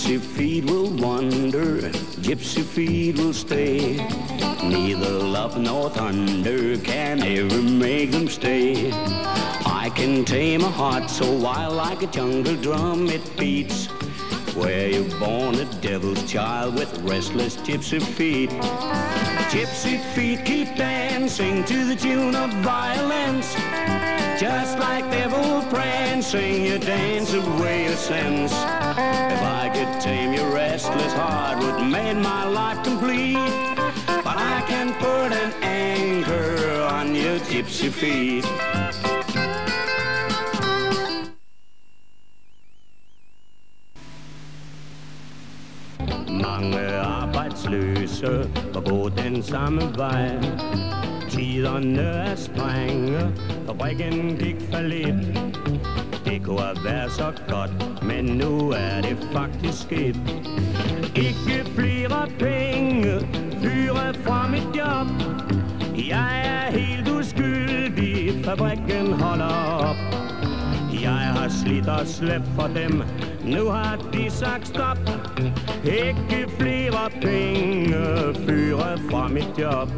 Gypsy feet will wander, gypsy feet will stay. Neither love nor thunder can ever make them stay. I can tame a heart so wild like a jungle drum it beats. Where you're born a devil's child with restless gypsy feet. Gypsy feet keep dancing to the tune of violence. Just like devil prancing, you dance away your sense. If I could tame your restless heart, would make my life complete. But I can put an anchor on your gypsy feet. Mange arbejdsløse var på den samme vej. Tiderne er strenge, fabrikken gik fallit. Det kunne have været så godt, men nu er det faktisk skidt. Ikke flere penge, fyre fra mit job. Jeg er helt uskyldig, fabrikken holder op. Jeg har slidt og slæbt for dem, nu har de sagt stop. Ikke flere penge, fyre fra mit job.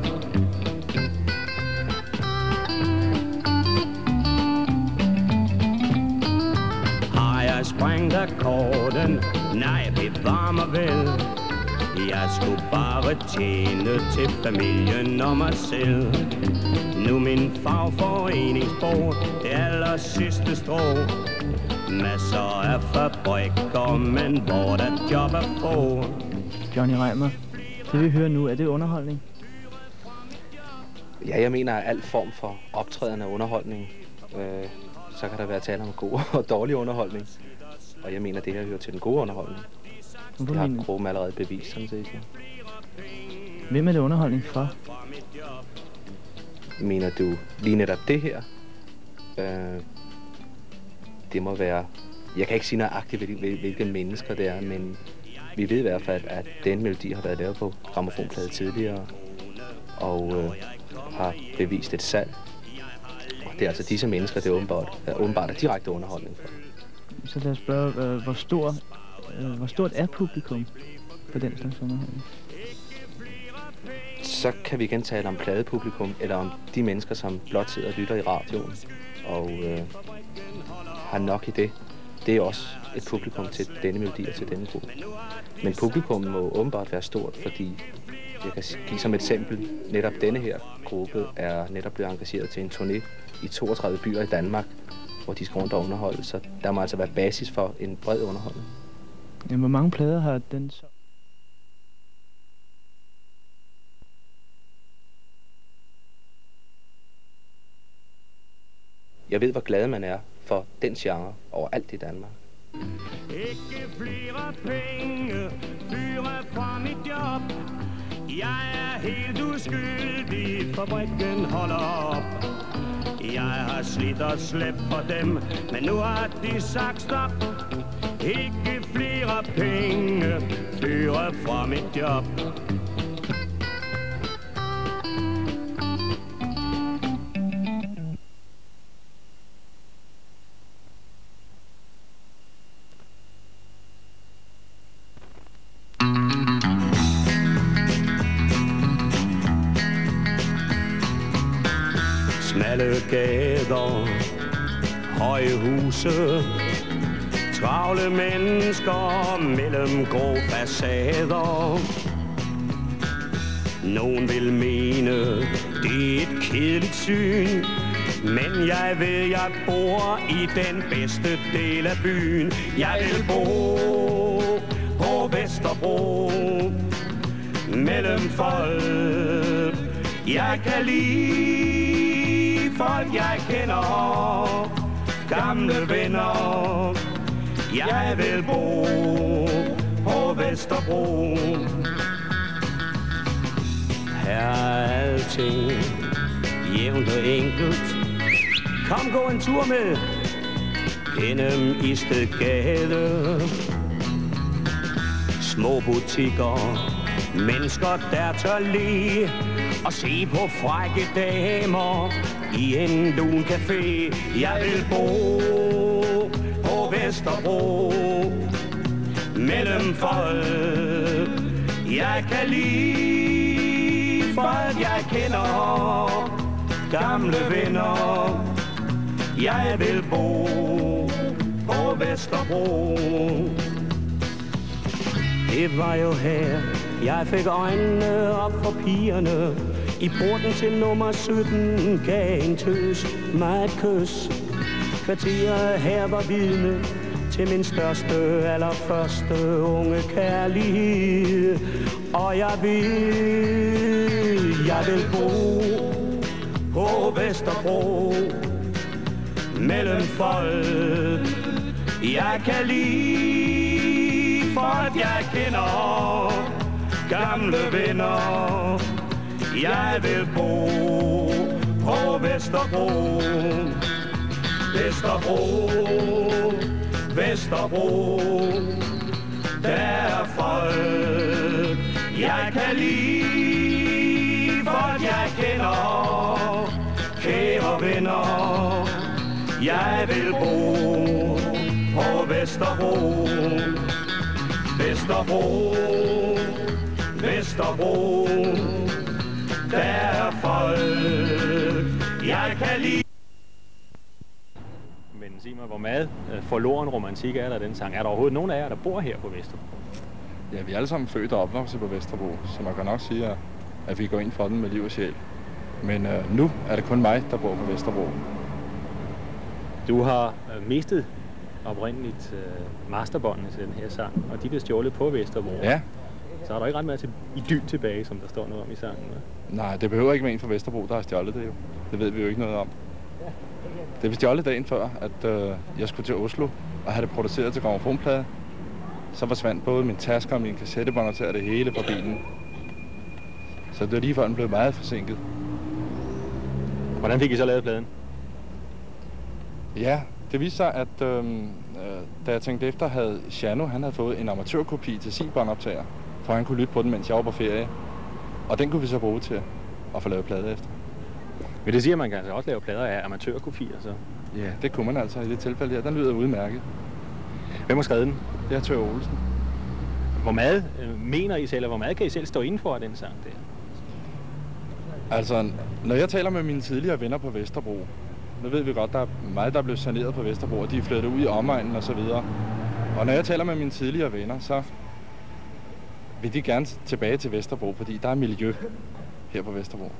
Har jeg sprængt akkorden? Nej, bevar mig vel. Jeg skulle bare tjene til familien og mig selv. Nu min fagforeningsbog, det aller sidste strå. Masser af fabrikker, men hvor der job er få. Johnny Reimer, det vi hører nu, er det underholdning? Ja, jeg mener, at al form for optræden af underholdning, så kan der være tale om god og dårlig underholdning. Og jeg mener, at det her hører til den gode underholdning. Det har Krumme allerede bevist, sådan set. Hvem er det underholdning fra? Mener du lige netop det her? Det må være... Jeg kan ikke sige nøjagtigt, hvilke mennesker det er, men vi ved i hvert fald, at den melodi har været lavet på grammofonplade tidligere, og har bevist et salg. Og det er altså disse mennesker, det er åbenbart direkte underholdning for. Så lad os spørge, hvor stort er publikum for den slags underholdning? Så kan vi igen tale om pladepublikum, eller om de mennesker, som blot sidder og lytter i radioen, og har nok i det. Det er også et publikum til denne melodi og til denne gruppe. Men publikum må åbenbart være stort, fordi jeg kan give som et eksempel, netop denne her gruppe er netop blevet engageret til en turné i 32 byer i Danmark, hvor de skal rundt og underholde, så der må altså være basis for en bred underholdning. Ja, hvor mange plader har den så? Jeg ved, hvor glad man er for den genre overalt i Danmark. Ikke flere penge, fyre fra mit job. Jeg er helt uskyldig, fabrikken holder op. Jeg har slidt og slæbt for dem, men nu har de sagt stop. Ikke flere penge, fyre fra mit job. Smalle gader, høje huse, travle mennesker mellem grå facader. Nogen vil mene, det er et kedeligt syn, men jeg ved, jeg bor i den bedste del af byen. Jeg vil bo på Vesterbro, mellem folk, jeg kan lide folk, jeg kender, gamle venner. Jeg vil bo på Vesterbro. Her er alting jævnt og enkelt. Kom, gå en tur med gennem Istedgade. Små butikker, mennesker der tør le og se på frække damer i en lun café. Jeg vil bo på Vesterbro, mellem folk. Jeg kan lide folk, jeg kender, gamle venner. Jeg vil bo på Vesterbro. Det var jo her, jeg fik øjnene op for pigerne. I porten til nummer 17 gav en tøs mig et kys. Kvarteret her var vidne til min største, allerførste unge kærlighed. Og jeg vil bo på Vesterbro mellem folk. Jeg kan lide folk, jeg kender, gamle venner. Jeg vil bo på Vesterbro. Vesterbro, Vesterbro, der er folk. Jeg kan lide folk, jeg kender, kære venner. Jeg vil bo på Vesterbro. Vesterbro, Vesterbro, der er folk. Jeg kan lide. Men sig mig, hvor meget forloren romantik er der den sang? Er der overhovedet nogen af jer, der bor her på Vesterbro? Ja, vi er alle sammen født og opvokset på Vesterbro, så man kan nok sige, at vi går ind for den med liv og sjæl. Men nu er det kun mig, der bor på Vesterbro. Du har mistet oprindeligt masterbåndene til den her sang, og de blev stjålet på Vesterbro. Ja. Så har der ikke ret meget til idyl tilbage, som der står noget om i sangen. Nej, det behøver ikke være en fra Vesterbro, der har stjålet det jo. Det ved vi jo ikke noget om. Det blev stjålet dagen før, at jeg skulle til Oslo og have det produceret til grammofonplade. Så forsvandt både min taske og min kassettebånd og det hele fra bilen. Så det var lige før den blev meget forsinket. Hvordan fik I så lavet pladen? Ja, det viste sig, at da jeg tænkte efter, havde Shano, han havde fået en amatørkopi til sin båndoptager, for han kunne lytte på den, mens jeg var på ferie. Og den kunne vi så bruge til at få lavet plade efter. Men det siger, at man kan altså også lave plader af amatørkopier, så? Ja, det kunne man altså i det tilfælde her. Den lyder udmærket. Hvem har skrevet den? Det er Tør Olsen. Hvor meget mener I selv, eller hvor meget kan I selv stå inden for den sang der? Altså, når jeg taler med mine tidligere venner på Vesterbro, nu ved vi godt, der er meget, der er blevet saneret på Vesterbro, og de er flyttet ud i omegnen og så videre. Og når jeg taler med mine tidligere venner, så vil de gerne tilbage til Vesterbro, fordi der er miljø her på Vesterbro.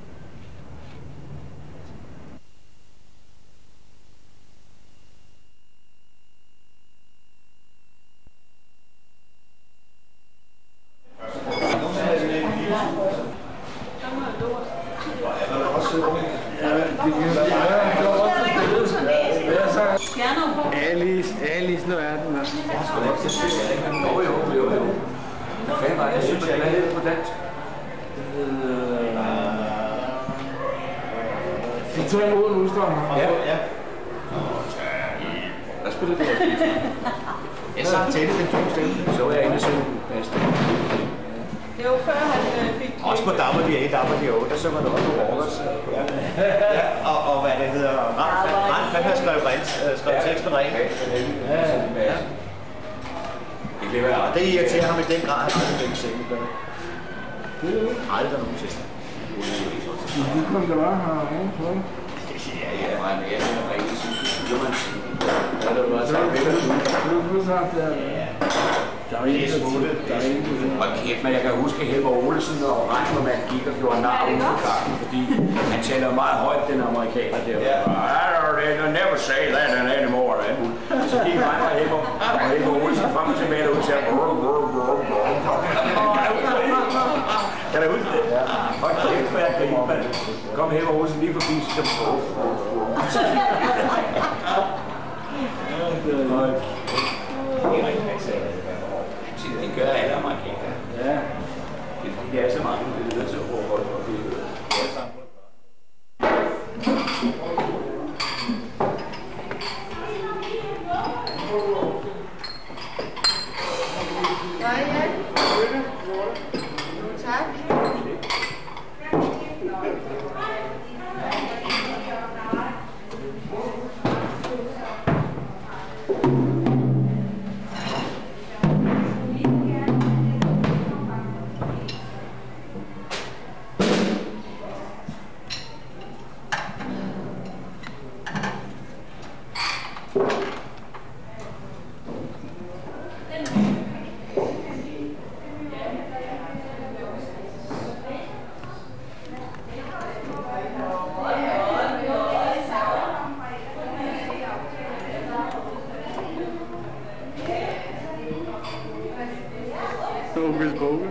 Alice, nu er den her. Jo. Hvad fanden var det? Jeg synes, jeg lavede det på dansk. Det hed... De tager imod en udstrømmer. Ja. Hvad spiller det? Jeg sang til det, den tunge stemme. Så var jeg inde og synge den bedste. Det var før han fik... Også på Dapper de A, Dapper de O, der synger der også nogle rockers. Ja, og hvad det hedder, Rand har skrevet teksten rent. Ja. Og det irriterer ham i den grad, at han aldrig vil sænge det. Aldrig nogensinde. Du kom der var her, ikke? Ja, fra en ære, der var ikke sådan. Ja, det var så der er ikke smuttet. Og kæft, men jeg kan huske Helmer Olsen og Regnformand gik og gjorde nar ude på karten, fordi han taler meget højt, den amerikaner der. I never say that anymore. Så gik Helmer og Helmer Olsen frem og tilbage og udtalte kan du huske det? Ja. Hold kæft, hvad jeg griner, mand. Kom Helmer Olsen lige forbi, så det gør alle amerikanere. Ja. Det er fordi, det er så mange, det er nødt til at bruge folk for at blive hørt. Det er sammen. Tak. Onkel Bunke.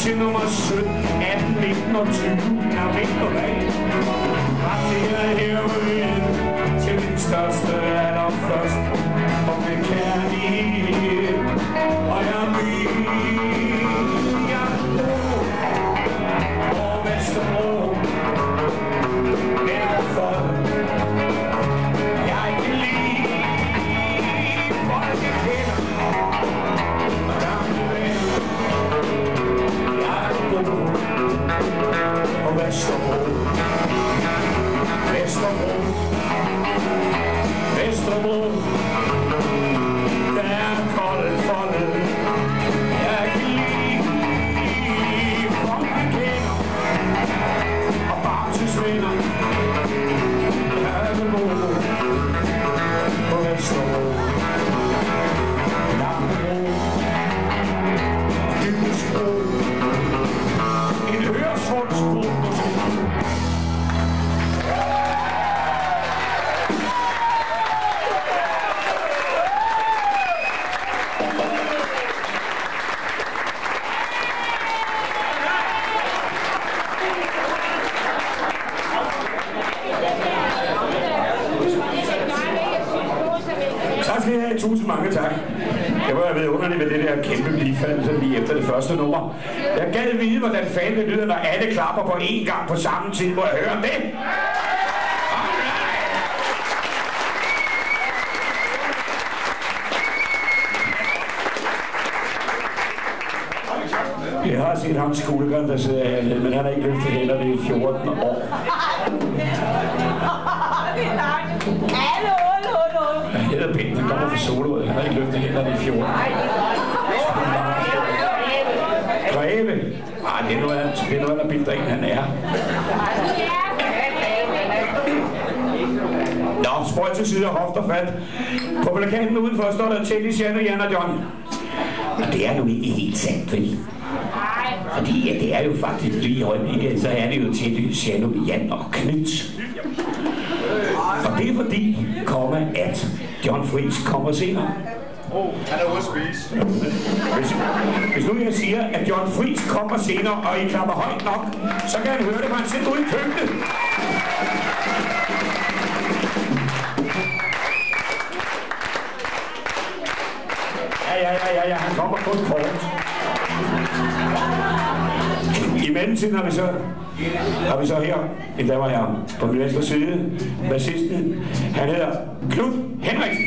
Til nummer 17, 18, 19 og 20 er vinterdag. Rettigheder herude til den største allerførst. Og med kærlighed, og jeg vil, jeg bor over Vesterbro. Derfor jeg kan lide folk jeg kender og gamle venner. Og Vesterbro, Vesterbro, Vesterbro, der er koldt foldet. Jeg kan lide folk jeg kender og barnsesvenner. Jeg vil bo på Vesterbro, Langebro, Dybelsbro. En Øresundsbro. tusind mange tak. Det var vidunderligt med det der kæmpe bifald lige efter det første nummer. Jeg gad vide, hvordan fanden det lyder, når alle klapper på én gang på samme tid. Må jeg høre om det? Jeg har set ham skolegården, der sidder hernede, men han har ikke løftet hænderne i 14 år. Han hedder Bent, han kommer fra Solrød. Han har ikke løftet hænderne i 14 år. Greve? Nej, det er noget, der bilder en, han er. Nå, sprøjt til side og hofter fat. På plakaten udenfor står der Tennis, Jan og Jan og John. Og det er nu ikke helt sandt, vel? Fordi ja, det er jo faktisk lige i øjeblikket, så er det jo Tennis, Jan og Knyt. Og det er fordi, at John Friis kommer senere. Han er ude at spise. Hvis nu jeg siger, at John Friis kommer senere, og I klapper højt nok, så kan han høre det, for han sidder ude i køkkenet. Ja, han kommer kun kort. I mellemtiden har vi så her, en damer her, på min venstre side, bassisten, han hedder Knud Henriksen.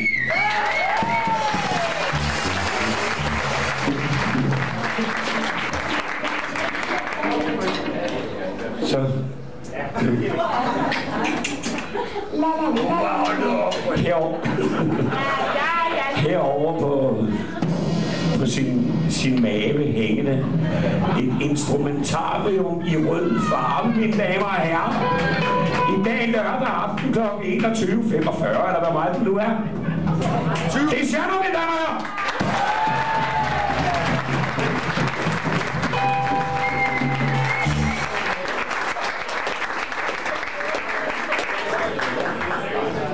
Så. Herovre på sin mave hængende et instrumentarium i rød farve, mine damer og herrer. I dag lørdag aften kl. 21.45, eller hvor meget det nu er. Det ser nu, mine damer og herrer.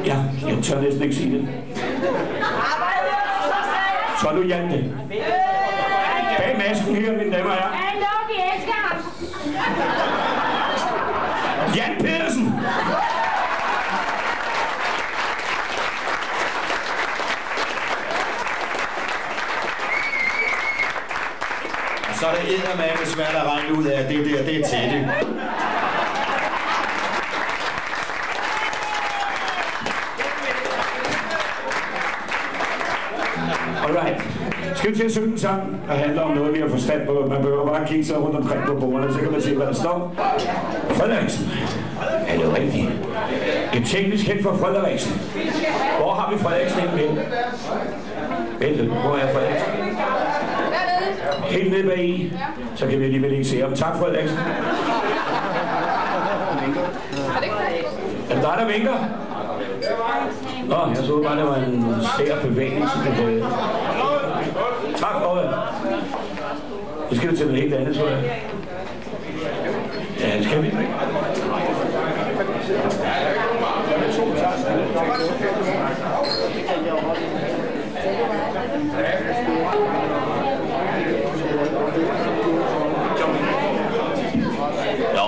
Ja, jeg tør næsten ikke sige det. Så er du Jan det. Bag masken her, mine damer og herrer. Hallo, vi elsker ham. Jan Pedersen. Så er det eddermame svært at regne ud af, at det der, det er Teddy. Alright. Skal vi til at synge en sang, der handler om noget, vi har forstand på? Man behøver bare kigge sig rundt omkring på bordene, så kan man se, hvad der står. Frederiksen. Er det rigtigt? Et teknisk held for Frederiksen. Hvor har vi Frederiksen henne med? Vent, hvor er Frederiksen? Helt nede bag i. Så kan vi alligevel ikke se ham. Tak, Frederiksen. Er det dig, der vinker? Nå, jeg så bare, det var en sær bevægelse. Tak for det. Nu skal vi til noget helt andet, tror jeg. Ja, det skal vi. Nå.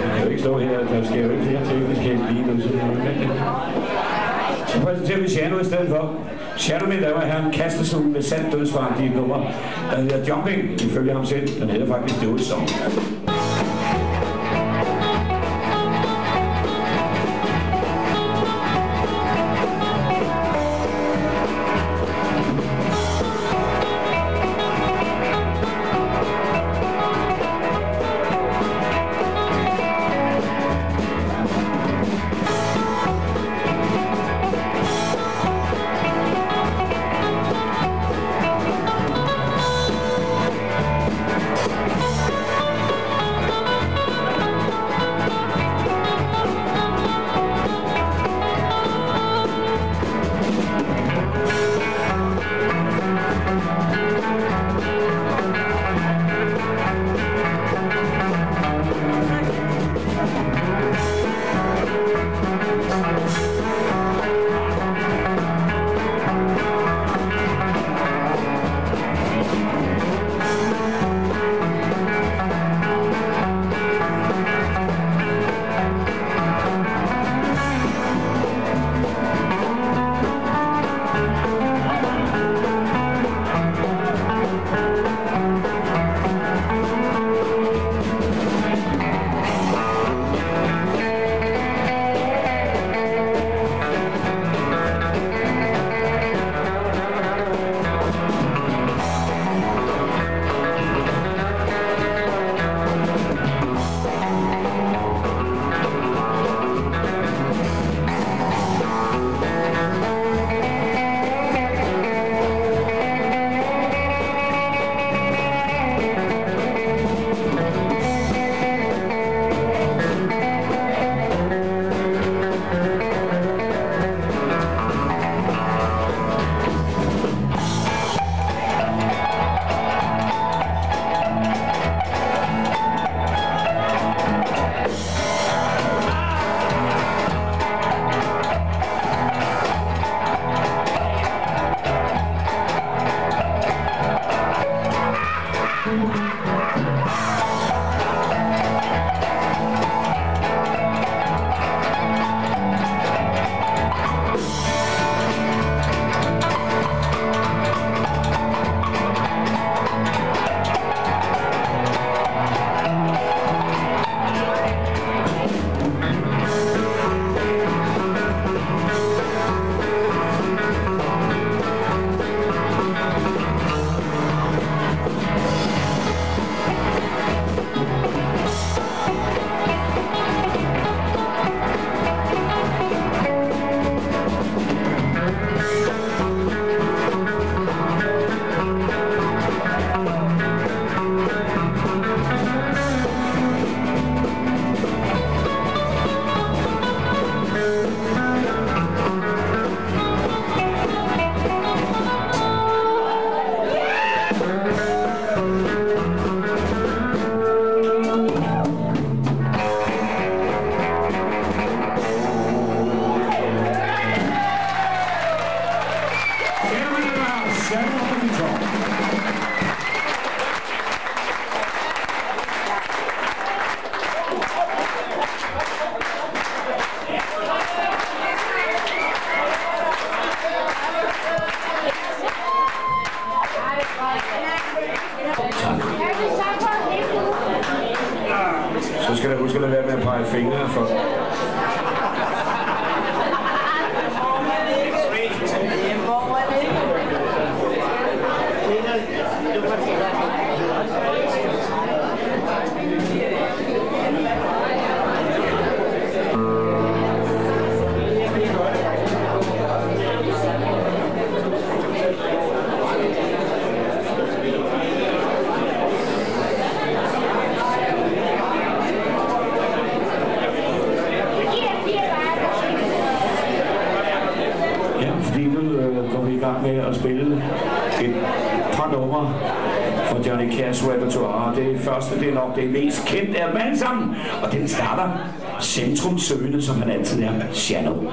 Jeg kan jo ikke stå her, der skal jo ikke flere tekniske held lige nu. Så præsenterer vi Shano i stedet for. Shano, mine damer og herrer, kaster sig ud med sandt dødsfarligt nummer, der hedder Jumping, ifølge ham selv. Den hedder faktisk The Old Song. du skal lade være med at pege fingre for. Med at spille et par numre fra Johnny Cash repertoire. Det første, det er nok det mest kendte af dem alle sammen, og den starter centrum søgende, som han altid er, Shadow.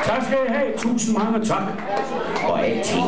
Tak skal I have. Tusind mange tak. Og A10.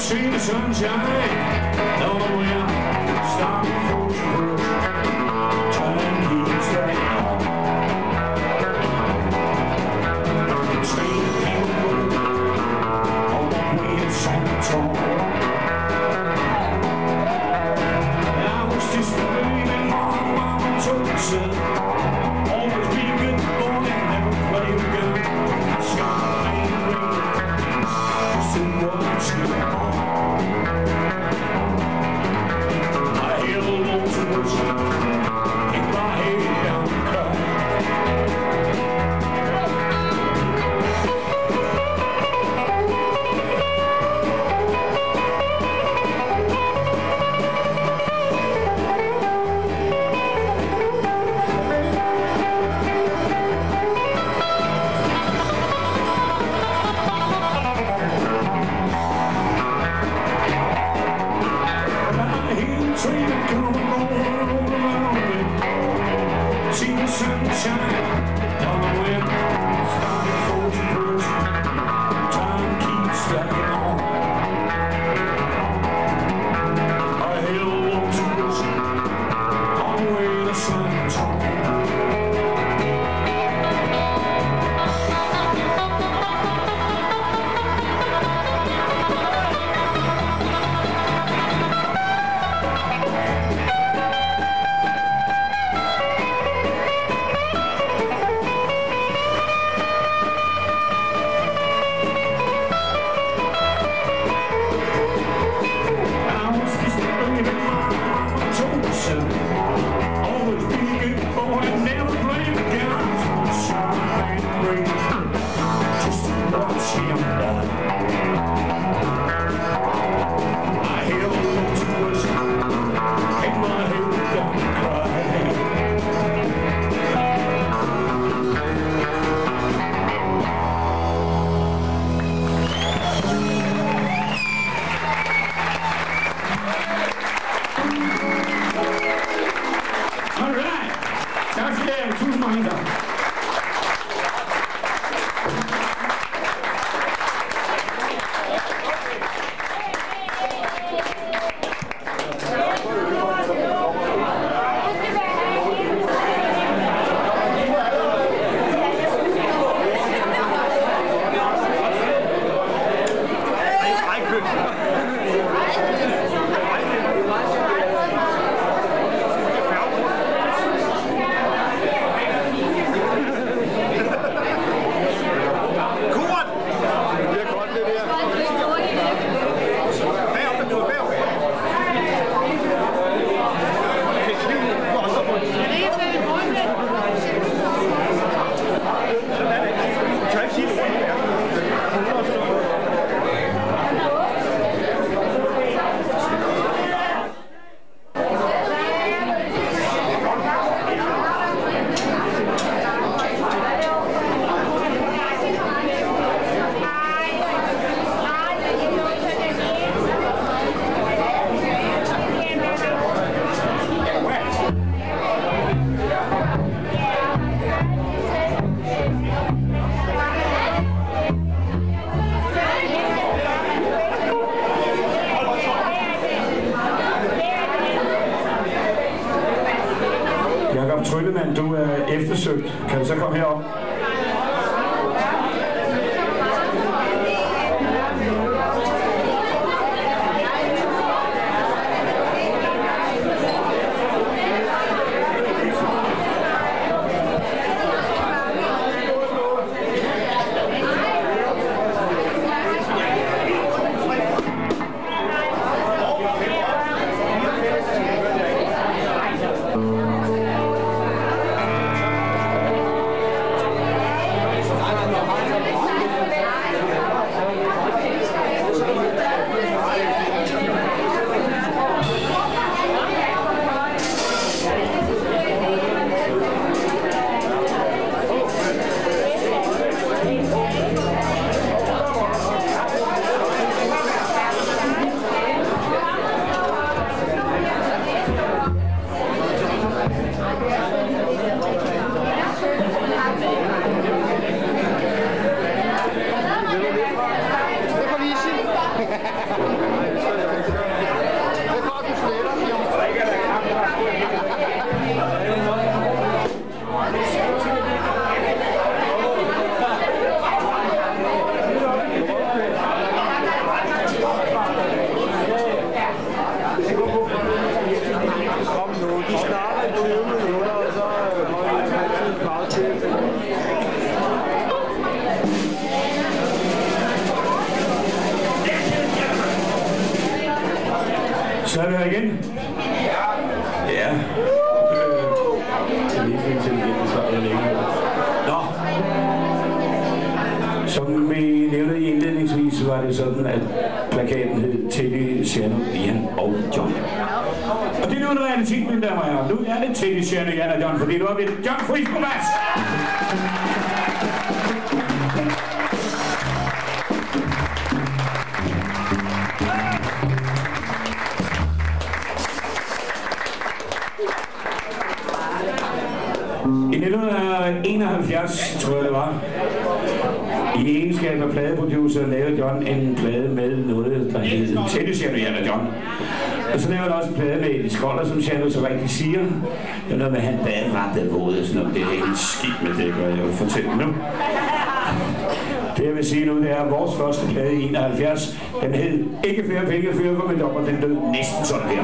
See the sunshine, know the wind, stop fools and time keeps right on. See the people on the way of San Antonio. I was just a baby, mama told me so. Always be a good boy and never play the gun. Shot ain't real, just a one shot. I hear the du er eftersøgt. Kan du så komme herop? Så er det her igen. Ja. Nå. Som vi nævnte i indledningsvis, var det sådan, at plakaten hed Teddy, Shano, Jan og John. Og det er nu en realitet, mine damer og herrer. Nu er det Teddy, Shano, Jan og John, fordi nu har vi John Friis på bas. I 1971, tror jeg det var, i egenskab af pladeproducer, lavede John en plade med noget, der hed Teddy, Shano, Jan og John. Og så lavede han også en plade med Eddie Skoller, som Shano så rigtig siger. Det er noget med, at han badrette våde, sådan noget. Det er helt skidt med det, hvad jeg vil fortælle nu. Det jeg vil sige nu, det er vores første plade i 71. Den hed Ikke flere penge før for mit op, og den lød næsten sådan her.